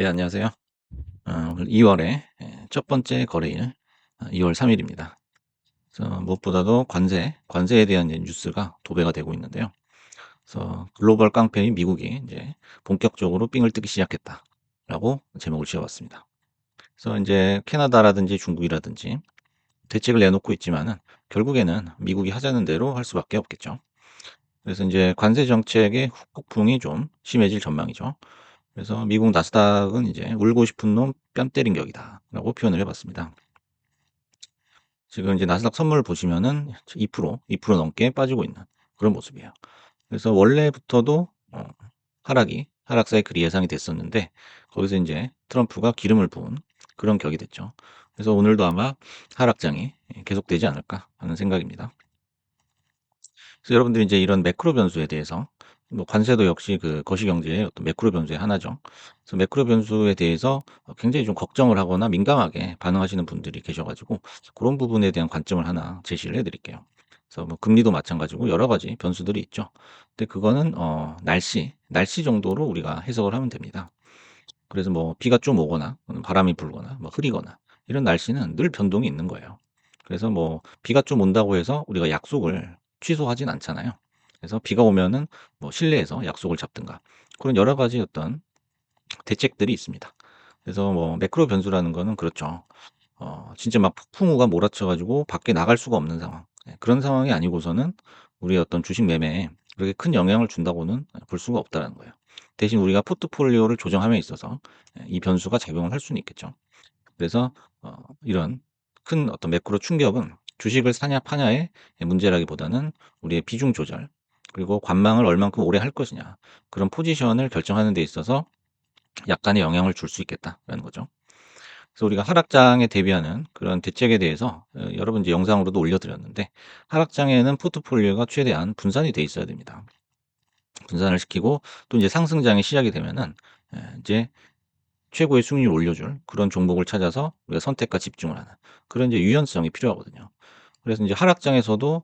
네, 안녕하세요. 오늘 2 월의 첫 번째 거래일 2월 3 일입니다. 그래서 무엇보다도 관세에 대한 이제 뉴스가 도배가 되고 있는데요. 그래서 글로벌 깡패인 미국이 이제 본격적으로 삥을 뜯기 시작했다라고 제목을 지어 봤습니다. 그래서 이제 캐나다라든지 중국이라든지 대책을 내놓고 있지만은 결국에는 미국이 하자는 대로 할 수밖에 없겠죠. 그래서 이제 관세 정책의 후폭풍이 좀 심해질 전망이죠. 그래서 미국 나스닥은 이제 "울고 싶은 놈 뺨 때린 격이다."라고 표현을 해 봤습니다. 지금 이제 나스닥 선물 보시면은 2% 넘게 빠지고 있는 그런 모습이에요. 그래서 원래부터도 하락 사이클이 예상이 됐었는데 거기서 인제 트럼프가 기름을 부은 그런 격이 됐죠. 그래서 오늘도 아마 하락장이 계속되지 않을까 하는 생각입니다. 그래서 여러분들이 인제 이런 매크로 변수에 대해서 뭐 관세도 역시 그 거시경제의 어떤 매크로 변수의 하나죠. 그래서 매크로 변수에 대해서 굉장히 좀 걱정을 하거나 민감하게 반응하시는 분들이 계셔 가지고 고런 부분에 대한 관점을 하나 제시를 해 드릴게요. 그래서 뭐 금리도 마찬가지고 여러 가지 변수들이 있죠. 근데 그거는 날씨 정도로 우리가 해석을 하면 됩니다. 그래서 뭐 비가 좀 오거나 바람이 불거나 뭐 흐리거나 이런 날씨는 늘 변동이 있는 거예요. 그래서 뭐 비가 좀 온다고 해서 우리가 약속을 취소하진 않잖아요. 그래서 비가 오면은 뭐 실내에서 약속을 잡든가 그런 여러 가지 어떤 대책들이 있습니다. 그래서 뭐 매크로 변수라는 거는 그렇죠. 진짜 막 폭풍우가 몰아쳐 가지고 밖에 나갈 수가 없는 상황. 그런 상황이 아니고서는 우리의 어떤 주식 매매에 그렇게 큰 영향을 준다고는 볼 수가 없다라는 거예요. 대신 우리가 포트폴리오를 조정함에 있어서 이 변수가 작용을 할 수는 있겠죠. 그래서 이런 큰 어떤 매크로 충격은 주식을 사냐 파냐의 문제라기보다는 우리의 비중 조절 그리고 관망을 얼만큼 오래 할 것이냐 그런 포지션을 결정하는 데 있어서 약간의 영향을 줄 수 있겠다라는 거죠. 그래서 우리가 하락장에 대비하는 그런 대책에 대해서 여러 번 이제 영상으로도 올려 드렸는데 하락장에는 포트폴리오가 최대한 분산이 돼 있어야 됩니다. 분산을 시키고 또 이제 상승장이 시작이 되면은 이제 최고의 수익률을 올려줄 그런 종목을 찾아서 우리가 선택과 집중을 하는 그런 이제 유연성이 필요하거든요. 그래서 인제 하락장에서도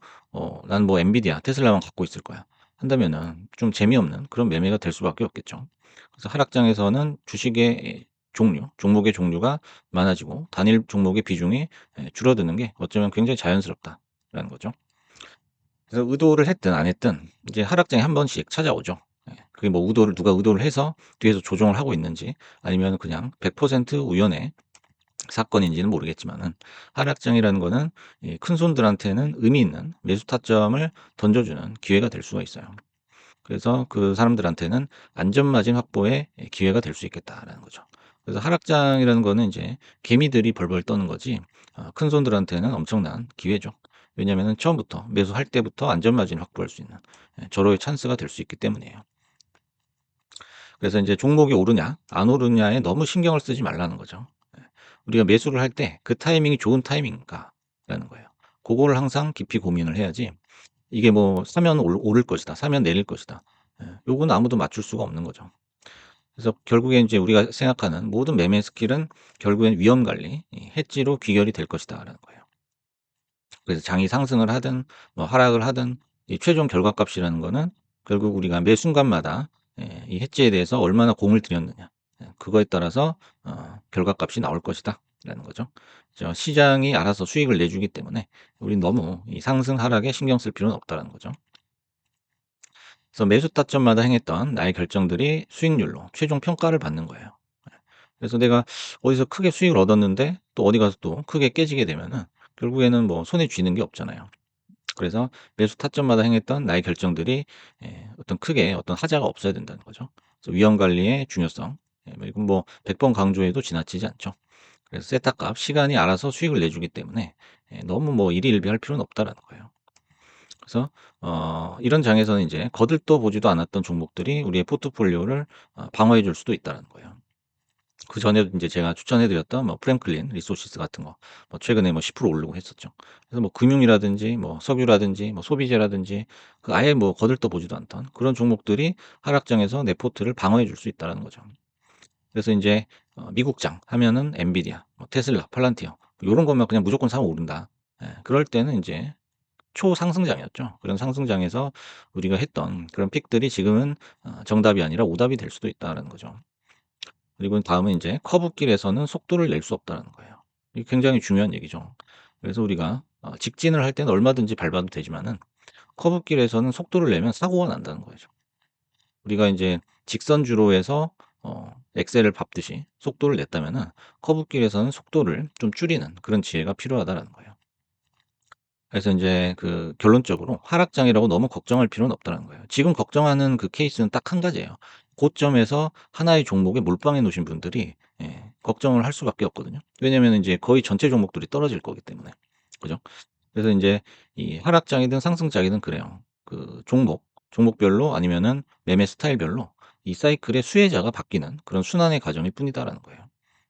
'난 뭐 엔비디아, 테슬라만 갖고 있을 거야.' 한다면은 좀 재미없는 그런 매매가 될 수밖에 없겠죠. 그래서 하락장에서는 주식의 종목의 종류가 많아지고 단일 종목의 비중이 줄어드는 게 어쩌면 굉장히 자연스럽다라는 거죠. 그래서 의도를 했든 안 했든 이제 하락장이 한 번씩 찾아오죠. 그게 뭐 누가 의도를 해서 뒤에서 조정을 하고 있는지 아니면 그냥 100% 우연의 사건인지는 모르겠지만은 하락장이라는 거는 이 큰손들한테는 의미 있는 매수 타점을 던져주는 기회가 될 수가 있어요. 그래서 그 사람들한테는 안전마진 확보의 기회가 될 수 있겠다라는 거죠. 그래서 하락장이라는 거는 이제 개미들이 벌벌 떠는 거지 큰손들한테는 엄청난 기회죠. 왜냐하면은 처음부터 매수할 때부터 안전마진 확보할 수 있는 절호의 찬스가 될 수 있기 때문이에요. 그래서 인제 종목이 오르냐 안 오르냐에 너무 신경을 쓰지 말라는 거죠. 우리가 매수를 할 때 그 타이밍이 좋은 타이밍인가라는 거예요. 고거를 항상 깊이 고민을 해야지 이게 뭐 '사면 오를 것이다. 사면 내릴 것이다.' 요거는 아무도 맞출 수가 없는 거죠. 그래서 결국에 인제 우리가 생각하는 모든 매매 스킬은 결국엔 위험 관리, 이 해지로 귀결이 될 것이다라는 거예요. 그래서 장이 상승을 하든 뭐 하락을 하든 이 최종 결과값이라는 거는 결국 우리가 매 순간마다 이 해지에 대해서 얼마나 공을 들였느냐 그거에 따라서 결과값이 나올 것이다라는 거죠. 시장이 알아서 수익을 내주기 때문에 우린 너무 이 상승 하락에 신경 쓸 필요는 없다라는 거죠. 그래서 매수 타점마다 행했던 나의 결정들이 수익률로 최종 평가를 받는 거예요. 그래서 내가 어디서 크게 수익을 얻었는데 또 어디 가서 또 크게 깨지게 되면은 결국에는 뭐 손에 쥐는 게 없잖아요. 그래서 매수 타점마다 행했던 나의 결정들이 어떤 크게 어떤 하자가 없어야 된다는 거죠. 그래서 위험 관리의 중요성. 이건 뭐 100번 강조해도 지나치지 않죠. 그래서 세타값, 시간이 알아서 수익을 내주기 때문에 너무 뭐 일희일비할 필요는 없다라는 거예요. 그래서 이런 장에서는 이제 거들떠 보지도 않았던 종목들이 우리의 포트폴리오를 방어해 줄 수도 있다는 거예요. 그전에도 인제 제가 추천해 드렸던 뭐 프랭클린 리소시스 같은 거 뭐 최근에 뭐 10% 오르고 했었죠. 그래서 뭐 금융이라든지 뭐 석유라든지 뭐 소비재라든지 그 아예 뭐 거들떠 보지도 않던 그런 종목들이 하락장에서 내 포트를 방어해 줄 수 있다라는 거죠. 그래서 인제 미국장 하면은 엔비디아, 뭐 테슬라, 팔란티어 요런 것만 그냥 무조건 사면 오른다. 그럴 때는 인제 초상승장이었죠. 그런 상승장에서 우리가 했던 그런 픽들이 지금은 정답이 아니라 오답이 될 수도 있다라는 거죠. 그리고 다음은 인제 커브길에서는 속도를 낼 수 없다라는 거예요. 이게 굉장히 중요한 얘기죠. 그래서 우리가 직진을 할 때는 얼마든지 밟아도 되지만은 커브길에서는 속도를 내면 사고가 난다는 거죠. 우리가 인제 직선주로에서 엑셀을 밟듯이 속도를 냈다면은 커브길에서는 속도를 좀 줄이는 그런 지혜가 필요하다라는 거예요. 그래서 인제 그 결론적으로 하락장이라고 너무 걱정할 필요는 없다는 거예요. 지금 걱정하는 그 케이스는 딱 한 가지예요. 고점에서 하나의 종목에 몰빵해 놓으신 분들이 걱정을 할 수밖에 없거든요. 왜냐면은 인제 거의 전체 종목들이 떨어질 거기 때문에. 그죠? 그래서 인제 이 하락장이든 상승장이든 그래요. 그 종목별로 아니면은 매매 스타일별로 이 사이클의 수혜자가 바뀌는 그런 순환의 과정일 뿐이다라는 거예요.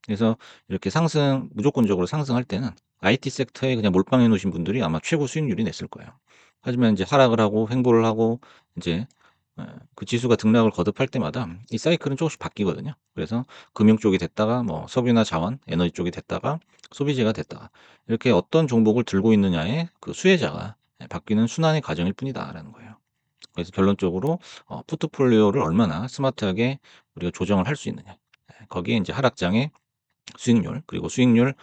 그래서 이렇게 무조건적으로 상승할 때는 IT 섹터에 그냥 몰빵해 놓으신 분들이 아마 최고 수익률이 냈을 거예요. 하지만 인제 하락을 하고 횡보를 하고 인제 그 지수가 등락을 거듭할 때마다 이 사이클은 쪼금씩 바뀌거든요. 그래서 금융 쪽이 됐다가 뭐 석유나 자원, 에너지 쪽이 됐다가 소비재가 됐다가 이렇게 어떤 종목을 들고 있느냐에 그 수혜자가 바뀌는 순환의 과정일 뿐이다라는 거예요. 그래서 결론적으로 포트폴리오를 얼마나 스마트하게 우리가 조정을 할 수 있느냐. 거기에 인제 하락장의 수익률 그리고 수익률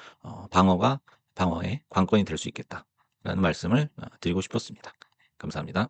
방어의 관건이 될 수 있겠다라는 말씀을 드리고 싶었습니다. 감사합니다.